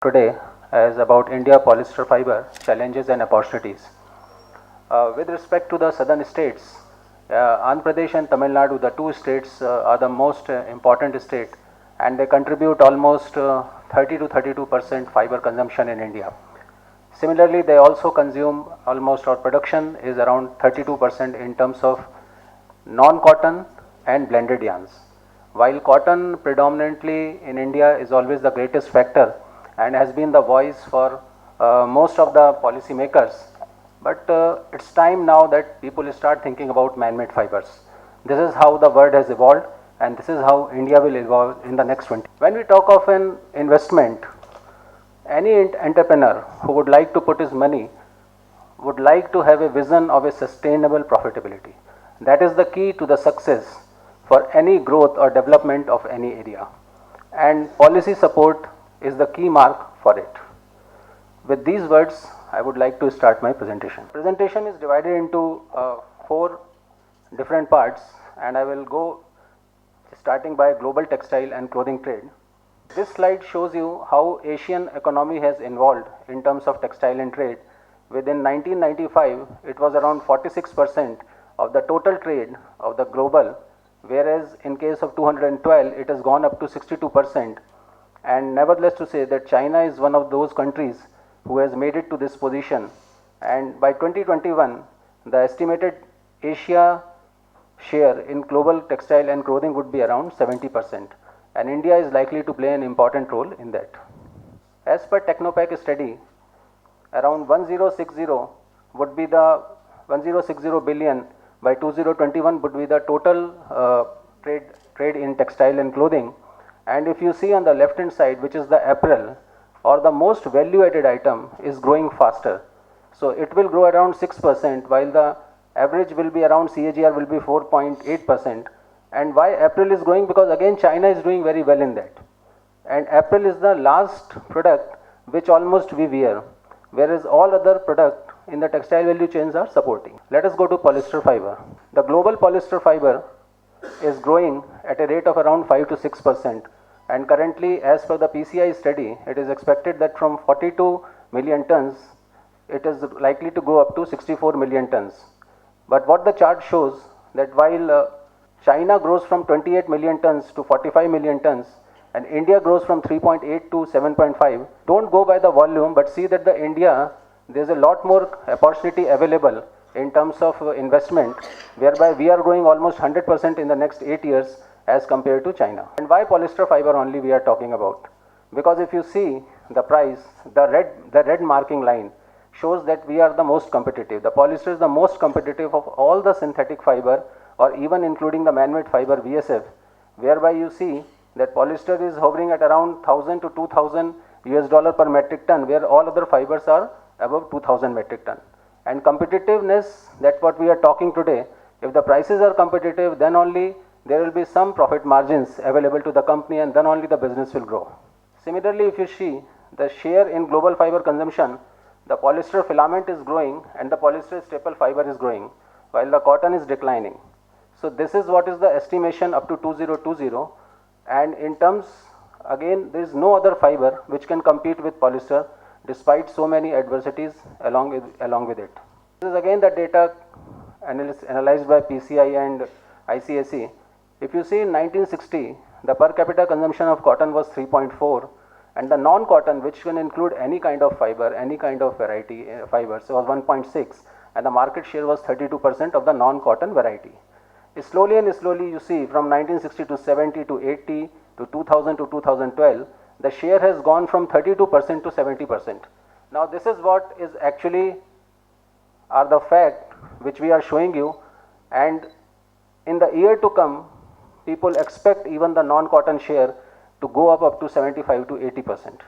today is about India polyester fiber challenges and opportunities. With respect to the southern states, Andhra Pradesh and Tamil Nadu, the two states are the most important state, and they contribute almost 30 to 32% fiber consumption in India. Similarly, they also consume almost, our production is around 32% in terms of non-cotton and blended yarns. While cotton predominantly in India is always the greatest factor and has been the voice for most of the policy makers, but it's time now that people start thinking about man-made fibers. This is how the world has evolved, and this is how India will evolve in the next 20. When we talk of an investment, any entrepreneur who would like to put his money would like to have a vision of a sustainable profitability. That is the key to the success for any growth or development of any area. And policy support is the key mark for it. With these words, I would like to start my presentation. Presentation is divided into 4 different parts, and I will go starting by global textile and clothing trade. This slide shows you how Asian economy has evolved in terms of textile and trade. Within 1995, it was around 46% of the total trade of the global, whereas in case of 2012, it has gone up to 62%. And nevertheless to say that China is one of those countries who has made it to this position. And by 2021, the estimated Asia share in global textile and clothing would be around 70%. And India is likely to play an important role in that. As per Technopack study, around 1060 would be the 1060 billion by 2021 would be the total trade in textile and clothing. And if you see on the left hand side, which is the apparel or the most value added item, is growing faster. So it will grow around 6%, while the average will be around CAGR will be 4.8%. And why apparel is growing? Because again China is doing very well in that. And apparel is the last product which almost we wear, whereas all other product in the textile value chains are supporting. Let us go to polyester fiber. The global polyester fiber is growing at a rate of around 5 to 6%, and currently as per the PCI study, it is expected that from 42 million tons, it is likely to go up to 64 million tons. But what the chart shows, that while China grows from 28 million tons to 45 million tons, and India grows from 3.8 to 7.5. Don't go by the volume, but see that the India, there's a lot more opportunity available in terms of investment, whereby we are growing almost 100% in the next 8 years as compared to China. And why polyester fiber only we are talking about? Because if you see the price, the red marking line shows that we are the most competitive. The polyester is the most competitive of all the synthetic fiber, or even including the man-made fiber VSF, whereby you see that polyester is hovering at around 1000 to 2000 US dollar per metric ton, where all other fibers are above 2000 metric ton. And competitiveness, that's what we are talking today. If the prices are competitive, then only there will be some profit margins available to the company, and then only the business will grow. Similarly, if you see the share in global fiber consumption, the polyester filament is growing and the polyester staple fiber is growing, while the cotton is declining. So this is what is the estimation up to 2020, and in terms, again, there is no other fiber which can compete with polyester despite so many adversities along with it. This is again the data analyzed by PCI and ICSE. If you see in 1960, the per capita consumption of cotton was 3.4, and the non-cotton, which can include any kind of fiber, any kind of variety fibers, was 1.6, and the market share was 32% of the non-cotton variety. Slowly and slowly, you see from 1960 to 70 to 80 to 2000 to 2012, the share has gone from 32% to 70%. Now this is what is actually are the fact which we are showing you, and in the year to come, people expect even the non-cotton share to go up to 75 to 80%.